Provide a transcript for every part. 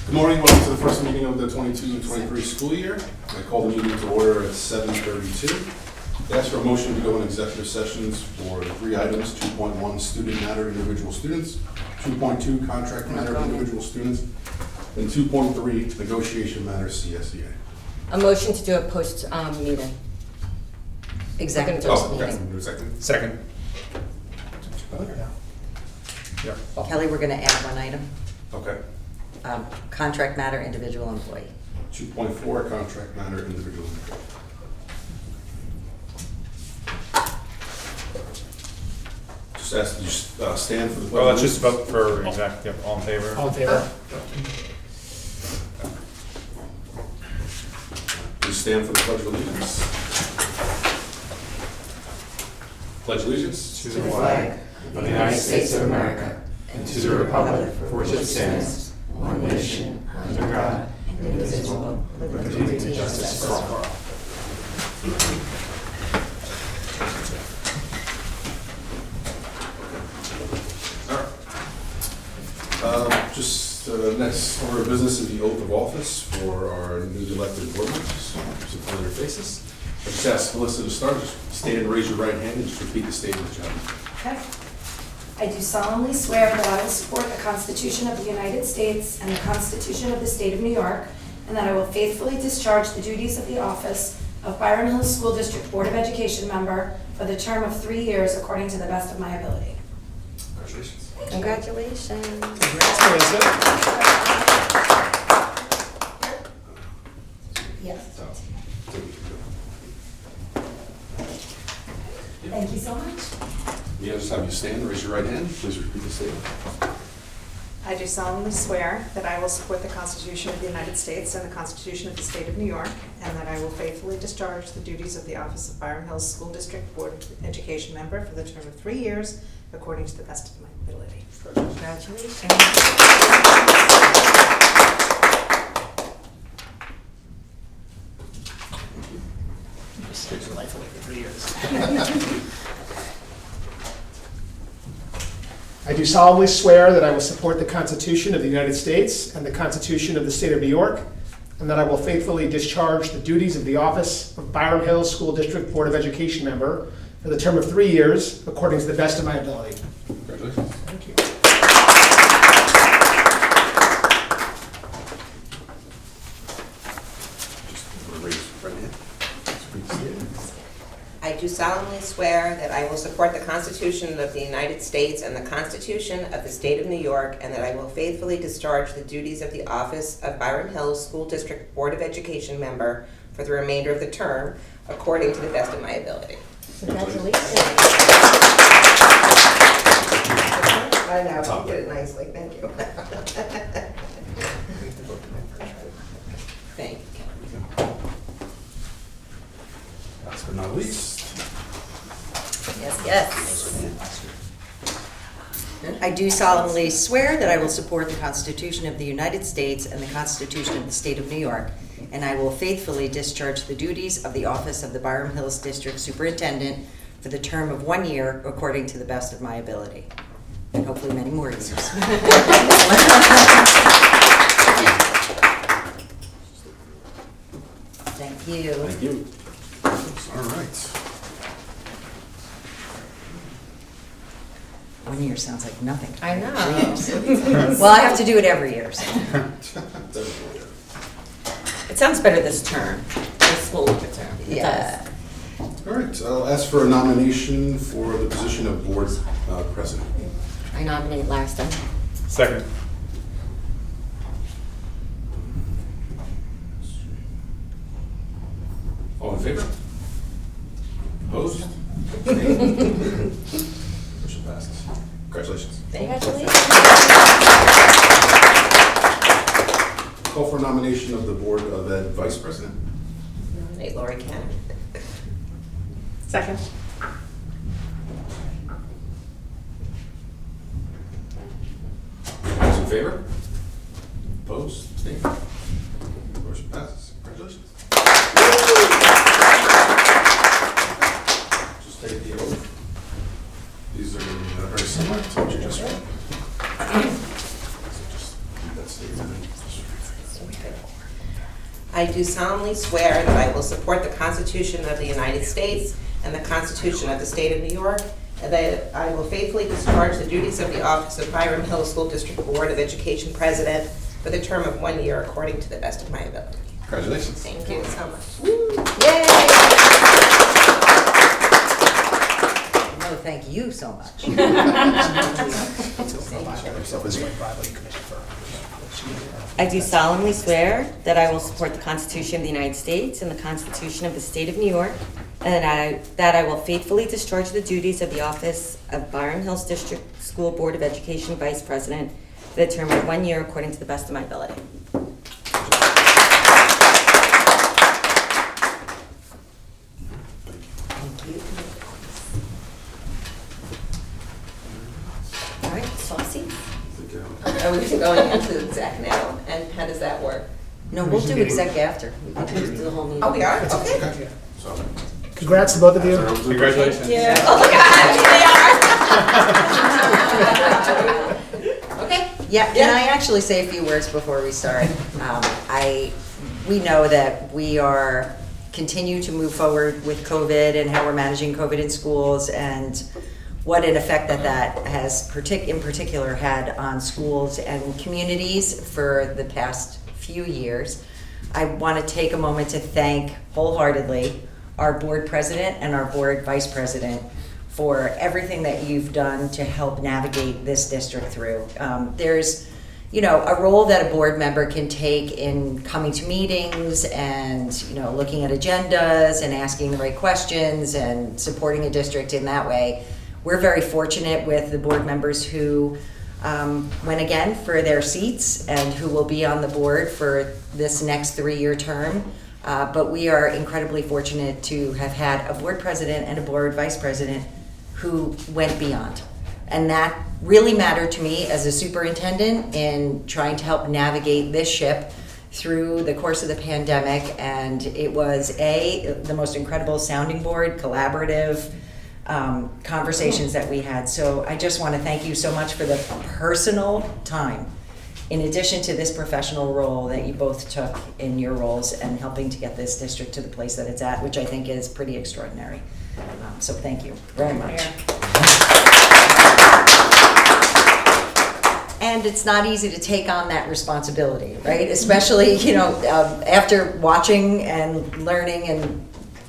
Good morning, welcome to the first meeting of the 22-23 school year. I call the meeting to order at 7:32. I ask for a motion to go in executive sessions for three items: 2.1 student matter individual students, 2.2 contract matter individual students, and 2.3 negotiation matter CSEA. A motion to do a post meeting. Executive Okay. meeting. Second. Kelly, we're going to add one item. Okay. Contract matter, individual employee. 2.4 contract matter individual employee. Just ask that you stand for the pledge. Well, let's just vote for exact, yep, all in favor? All in favor? Please stand for the Pledge of Allegiance. Pledge allegiance To the flag of the United States of America and to the republic for which it stands, one nation, under God, indivisible, with liberty and justice for all. Next order of business is the oath of office for our newly elected board members. Some familiar faces. I just ask Melissa to start. Just stand and raise your right hand and just repeat the statement, John. Okay. I do solemnly swear that I will support the Constitution of the United States and the Constitution of the State of New York, and that I will faithfully discharge the duties of the office of Byram Hills School District Board of Education member for the term of 3 years according to the best of my ability. Congratulations. Congratulations. Yes. Thank you so much. Yeah, just have you stand and raise your right hand. Please repeat the statement. I do solemnly swear that I will support the Constitution of the United States and the Constitution of the State of New York, and that I will faithfully discharge the duties of the office of Byram Hills School District Board of Education member for the term of 3 years, according to the best of my ability. Congratulations. Just takes your life away for 3 years. I do solemnly swear that I will support the Constitution of the United States and the Constitution of the State of New York, and that I will faithfully discharge the duties of the office of Byram Hills School District Board of Education member for the term of 3 years, according to the best of my ability. Congratulations. Thank you. Just raise your right hand. Just repeat the statement. I do solemnly swear that I will support the Constitution of the United States and the Constitution of the State of New York, and that I will faithfully discharge the duties of the office of Byram Hills School District Board of Education member for the remainder of the term, according to the best of my ability. Congratulations. I know, you did it nicely, thank you. Thank you. Last but not least. Yes. I do solemnly swear that I will support the Constitution of the United States and the Constitution of the State of New York, and I will faithfully discharge the duties of the office of the Byram Hills District Superintendent for the term of 1 year, according to the best of my ability. And hopefully many more years. Thank you. Thank you. All right. 1 year sounds like nothing. I know. Well, I have to do it every year, so. It sounds better this term, this school term. It Yeah. All right, I'll ask for a nomination for the position of board president. does. I nominate Larson. Second. All in favor? Opposed? Motion passes. Congratulations. Congratulations. Call for a nomination of the Board of Ed Vice President. Nominate Lori Cannon. Second. Those in favor? Opposed? Abstained? Motion passes. Congratulations. Just take the oath. These are very similar to what you just read. So just keep that statement. I do solemnly swear that I will support the Constitution of the United States and the Constitution of the State of New York, and that I will faithfully discharge the duties of the office of Byram Hills School District Board of Education President for the term of 1 year according to the best of my ability. Congratulations. Thank you so much. Yay! No, thank you so much. I do solemnly swear that I will support the Constitution of the United States and the Constitution of the State of New York, and that I will faithfully discharge the duties of the office of Byram Hills District School Board of Education Vice President for the term of 1 year according to the best of my ability. All right, saucy. Are we going into exec now? And how does that work? No, we'll do exec after. We can do the whole meeting. Oh, we are? Okay. Okay. So, Congrats to both of you. Congratulations. Oh, look how happy they are. Okay. Yeah, can I actually say a few words before we start? We know that we are continue to move forward with COVID and how we're managing COVID in schools and what an effect that has in particular had on schools and communities for the past few years. I want to take a moment to thank wholeheartedly our board president and our board vice president for everything that you've done to help navigate this district through. There's a role that a board member can take in coming to meetings and, looking at agendas and asking the right questions and supporting a district in that way. We're very fortunate with the board members who went again for their seats and who will be on the board for this next 3-year term. But we are incredibly fortunate to have had a board president and a board vice president who went beyond. And that really mattered to me as a superintendent in trying to help navigate this ship through the course of the pandemic. And it was the most incredible sounding board, collaborative conversations that we had. So I just want to thank you so much for the personal time, in addition to this professional role that you both took in your roles and helping to get this district to the place that it's at, which I think is pretty extraordinary. So thank you very much. And it's not easy to take on that responsibility, right? Especially, after watching and learning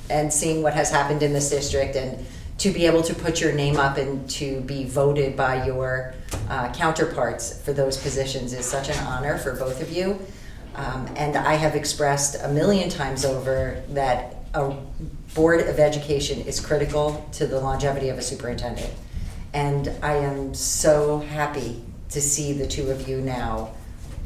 and seeing what has happened in this district, and to be able to put your name up and to be voted by your counterparts for those positions is such an honor for both of you. And I have expressed a million times over that a board of education is critical to the longevity of a superintendent. And I am so happy to see the two of you now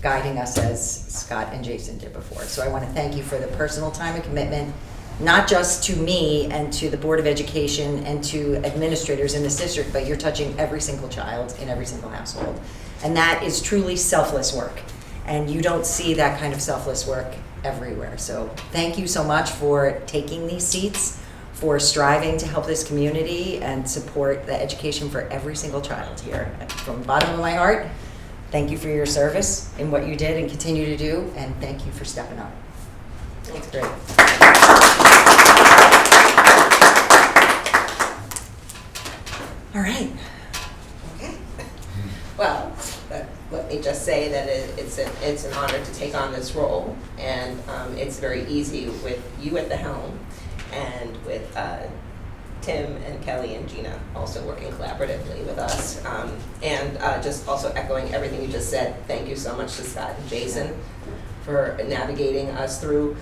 guiding us as Scott and Jason did before. So I want to thank you for the personal time and commitment, not just to me and to the Board of Education and to administrators in this district, but you're touching every single child in every single household. And that is truly selfless work. And you don't see that kind of selfless work everywhere. So thank you so much for taking these seats, for striving to help this community and support the education for every single child here. From the bottom of my heart, thank you for your service in what you did and continue to do, and thank you for stepping up. It's great. All right. Okay. Well, let me just say that it's an honor to take on this role, and it's very easy with you at the helm, and with Tim and Kelly and Gina also working collaboratively with us. And just also echoing everything you just said, thank you so much to Scott and Jason for navigating us through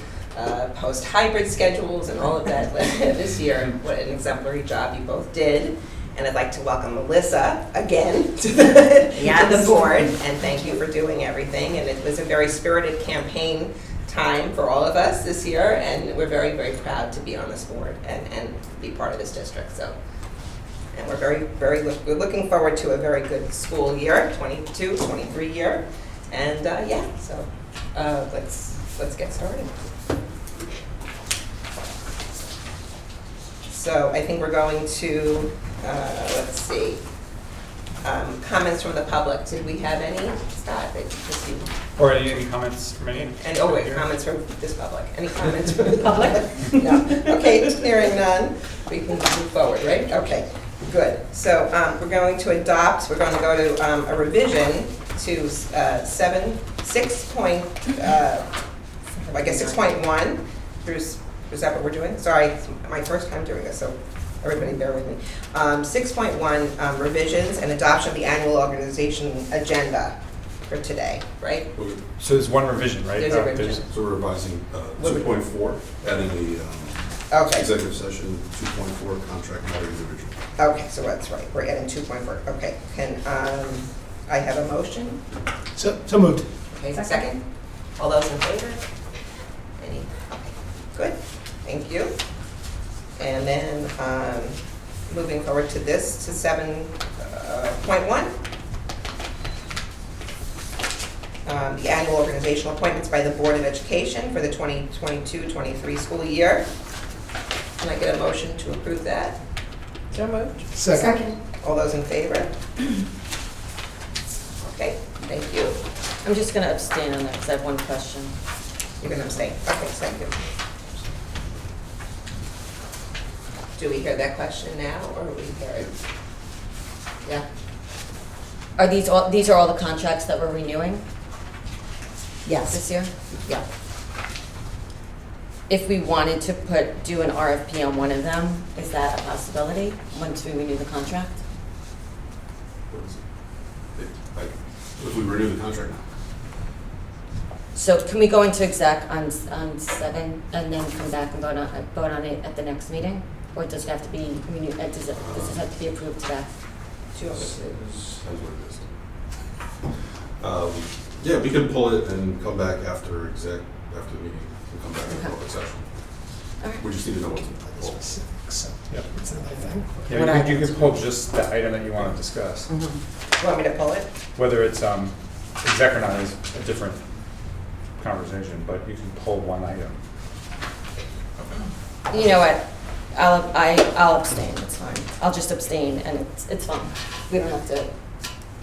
post-hybrid schedules and all of that this year. What an exemplary job you both did. And I'd like to welcome Melissa again to the board, and thank you for doing everything. And it was a very spirited campaign time for all of us this year, and we're very, very proud to be on this board and be part of this district. So, and we're we're looking forward to a very good school year, 22-23 year, and so let's get started. So I think we're going to let's see. comments from the public. Did we have any, Scott? Just you. Or any comments from any? And, oh wait, comments from this public. Any comments from the public? No. Okay, hearing none, we can move forward, right? Okay, good. So we're going to adopt, we're going to go to a revision to 6.1 through, is that what we're doing? Sorry, my first time doing this, so everybody bear with me. 6.1 revisions and adoption of the annual organization agenda for today, right? So there's one revision, right? There's a revision. So we're revising 2.4, adding the Okay. executive session, 2.4, contract matter individual. Okay, so that's right. We're adding 2.4. Okay, can I have a motion? So moved. Okay, second? All those in favor? Any? Okay, good. Thank you. And then moving forward to this, to 7.1. The annual organizational appointments by the Board of Education for the 2022-23 school year. Can I get a motion to approve that? So moved. Second. All those in favor? Okay, thank you. I'm just going to abstain on that because I have one question. You're going to abstain. Okay, thank you. Do we hear that question now, or we hear it? Yeah? Are these are all the contracts that we're renewing Yes. this year? Yeah. If we wanted to do an RFP on one of them, is that a possibility once we renew the contract? What is it? If we renew the contract now. So can we go into exec on 7 and then come back and vote on it at the next meeting? Or does it have to be renewed, does it have to be approved today? Do you want me That's to? what it is. Yeah, we can pull it and come back after the meeting, and come back in Okay. public session. All right. We just need to know what to pull. Specifics, so Yep. it's another thing. Yeah, What you items? could pull just the item that you want to discuss. You want me to pull it? Whether it's exec or not is a different conversation, but you can pull one item. You know what? I'll abstain, it's fine. I'll just abstain and it's fine. We don't have to,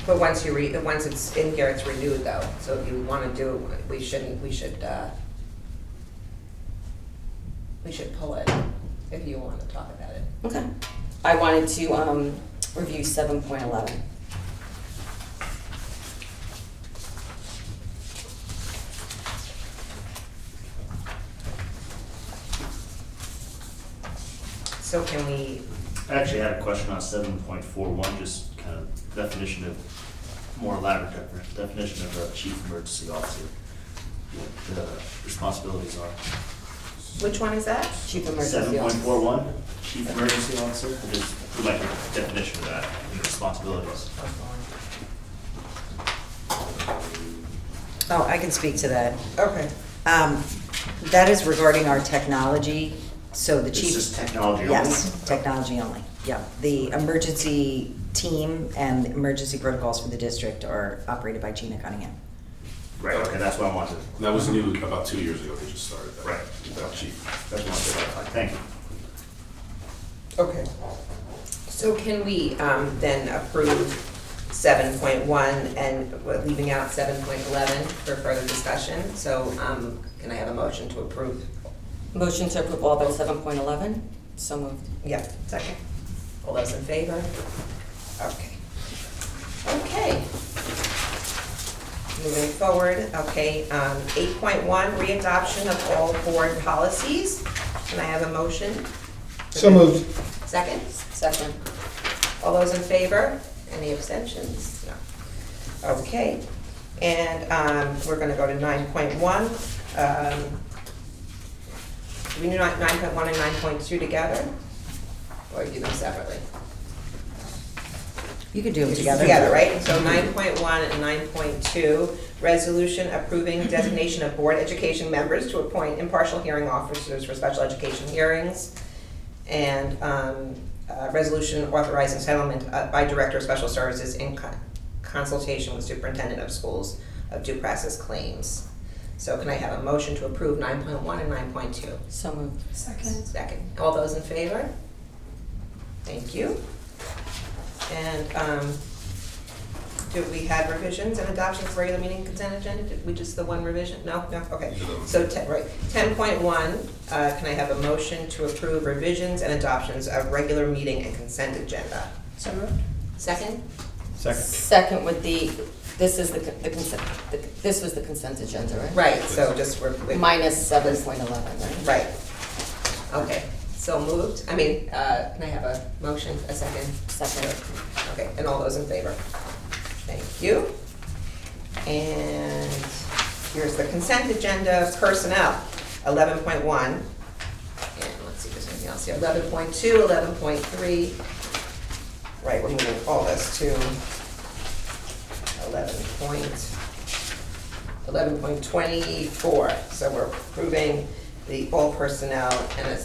But once it's in here, it's renewed though. So if you want to do, we should pull it if you want to talk about it. okay. I wanted to review 7.11. So can we, I actually had a question on 7.41, just kind of definition of, more elaborate definition of a chief emergency officer, what the responsibilities are. which one is that? Chief Emergency Officer. 7.41, chief emergency officer, I just would like a definition of that, and responsibilities. Oh, I can speak to that. Okay. That is regarding our technology, so the It's chief. just technology only? Yes, technology only, yeah. The emergency team and emergency protocols for the district are operated by Gina Cunningham. Right, okay, that's what I wanted. And that was new about 2 years ago, they just started that. Right. That chief. That's what I wanted to clarify. Thank you. Okay. So can we then approve 7.1 and we're leaving out 7.11 for further discussion? So can I have a motion to approve? Motion to approve all but 7.11? So moved. Yeah, second. All those in favor? Okay. Okay. Moving forward, okay, 8.1, readoption of all board policies. Can I have a motion? So moved. Second? Second. All those in favor? Any abstentions? No. Okay, and we're gonna go to 9.1. Do we do 9.1 and 9.2 together? Or do them separately? You could do them together. Together, right? So 9.1 and 9.2, resolution approving designation of board education members to appoint impartial hearing officers for special education hearings. And resolution authorizing settlement by Director of Special Services in consultation with Superintendent of Schools of due process claims. So can I have a motion to approve 9.1 and 9.2? So moved. Second. Second. All those in favor? Thank you. And Do we have revisions and adoptions of regular meeting consent agenda? Did we just the one revision? No, okay. So, right, 10.1, can I have a motion to approve revisions and adoptions of regular meeting and consent agenda? So moved. Second? Second. Second with this is the consent, this was the consent agenda, right? Right, so just Minus 7.11, right? Right. Okay, so moved. Can I have a motion, a second? Second. Okay, and all those in favor? Thank you. And here's the consent agenda, personnel, 11.1. And let's see if there's anything else here. 11.2, 11.3. Right, we're moving all this to 11.24. So we're approving all personnel and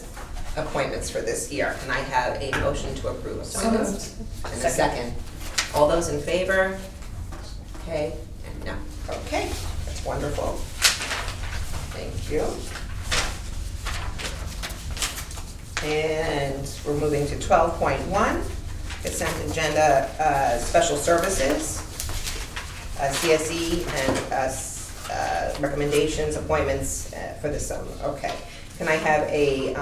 appointments for this year. Can I have a motion to approve appointments? And a second. All those in favor? Okay, and no. Okay, that's wonderful. Thank you. And we're moving to 12.1, consent agenda, special services, CSE, and recommendations, appointments for this summer. Okay. Can I have a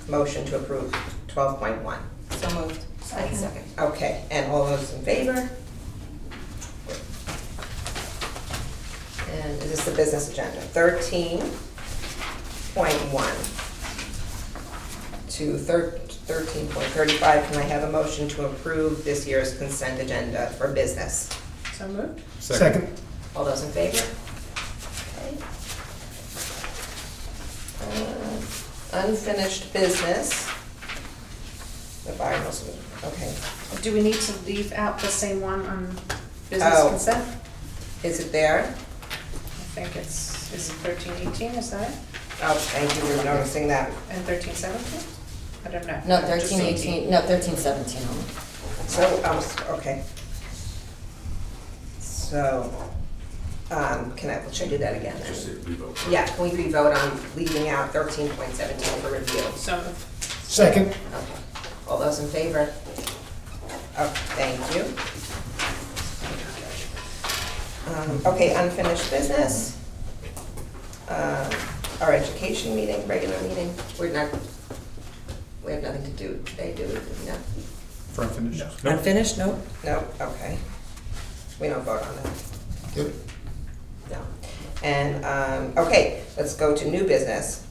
motion to approve 12.1? So moved. Second. Okay, and all those in favor? And is this the business agenda? 13.1 to 13.35. Can I have a motion to approve this year's consent agenda for business? So moved. Second. All those in favor? Okay. Unfinished business. The fire marshal, okay. Do we need to leave out the same one on business Oh. consent? Is it there? I think is it 1318, is that it? Oh, thank you for noticing that. And 1317? I don't know. No, Just 1318, no, 1317 only. So, okay. So, should I do that again then? Just say revote. Yeah, can we revote on leaving out 13.17 for review? So moved. Second. Okay. All those in favor? Oh, thank you. Okay, unfinished business. Our education meeting, regular meeting, we have nothing to do today, do we? No? For unfinished? Nope. Unfinished? Nope. No, okay. We don't vote on that. Yep. No. And, okay, let's go to new business.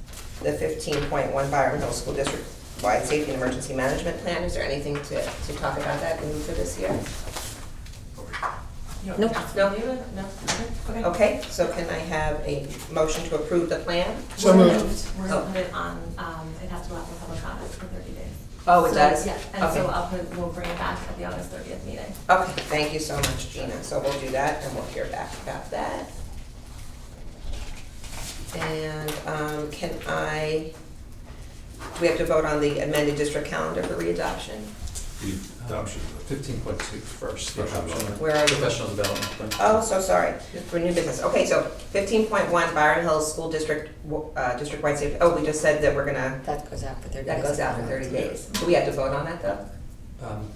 The 15.1 Byram Hill School District Wide Safety and Emergency Management Plan. Is there anything to talk about that new for this year? Nope. No? Okay, so can I have a motion to approve the plan? So moved. We're Oh. gonna put it on, it has to go out for public comment for 30 days. Oh, it So, does? Yeah, and Okay. so we'll bring it back at the August 30th meeting. Okay, thank you so much, Gina. So we'll do that, and we'll hear back about that. And we have to vote on the amended district calendar for readoption? The adoption. 15.2 first, the adoption. Where are you? Professional development plan. Oh, so sorry, for new business. Okay, so 15.1 Byron Hills School District, district-wide safety, we just said that we're gonna, That goes out for 30 days. that goes out for 30 days. Do we have to vote on that, though?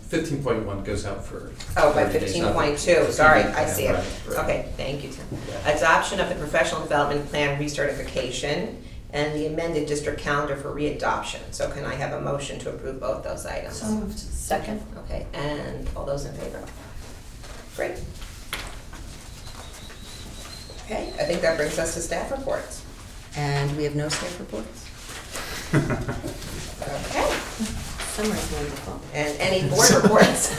15.1 goes out for. Oh, by 30 days, not 15.2, sorry, I see it. Right, right. Okay, thank you, Tim. Adoption of the professional development plan recertification and the amended district calendar for readoption. So can I have a motion to approve both those items? So moved. Second. Okay, and all those in favor? Great. Okay, I think that brings us to staff reports. And we have no staff reports? Okay, Summer's wonderful. and any board reports?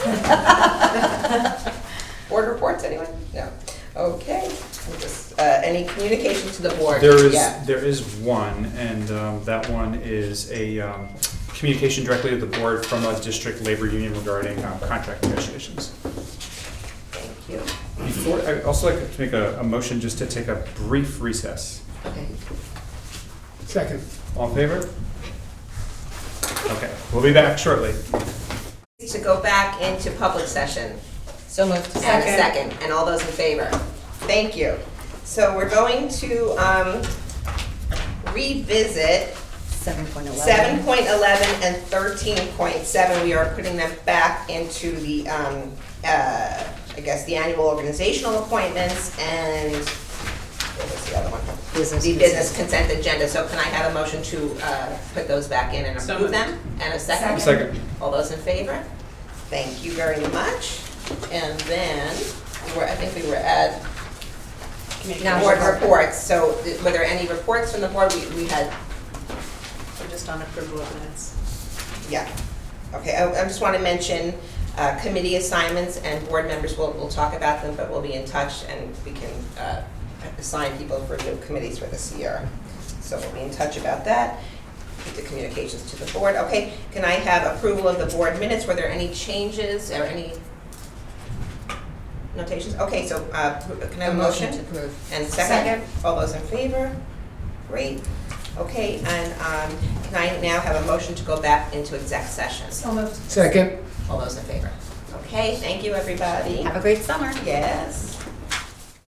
Board reports, anyone? No. Okay, we'll just, any communication to the board? Yeah. There is one, and that one is a communication directly to the board from a district labor union regarding contract negotiations. Thank you. Before, I'd also like to make a motion just to take a brief recess. Okay. Second. All in favor? Okay, we'll be back shortly. To go back into public session. So moved. And a second, and all those in favor? Thank you. So we're going to revisit 7.11. 7.11 and 13.7. We are putting them back into the I guess, the annual organizational appointments, and what was the other one? The business consent agenda. So can I have a motion to put those back in and So approve moved. them? And a second? Second. All those in favor? Thank you very much. And then, I think we were at board reports. So were there any reports from the board? We had, We're just on approval of minutes. yeah. Okay, I just want to mention committee assignments, and board members will talk about them, but we'll be in touch and we can assign people for new committees for this year. So we'll be in touch about that. Keep the communications to the board. Okay, can I have approval of the board minutes? Were there any changes or any notations? Okay, so can I have a motion? to approve. And second? All those in favor? Great. Okay, and can I now have a motion to go back into exec session? So moved. Second. All those in favor? Okay, thank you, everybody. Have a great summer. Yes.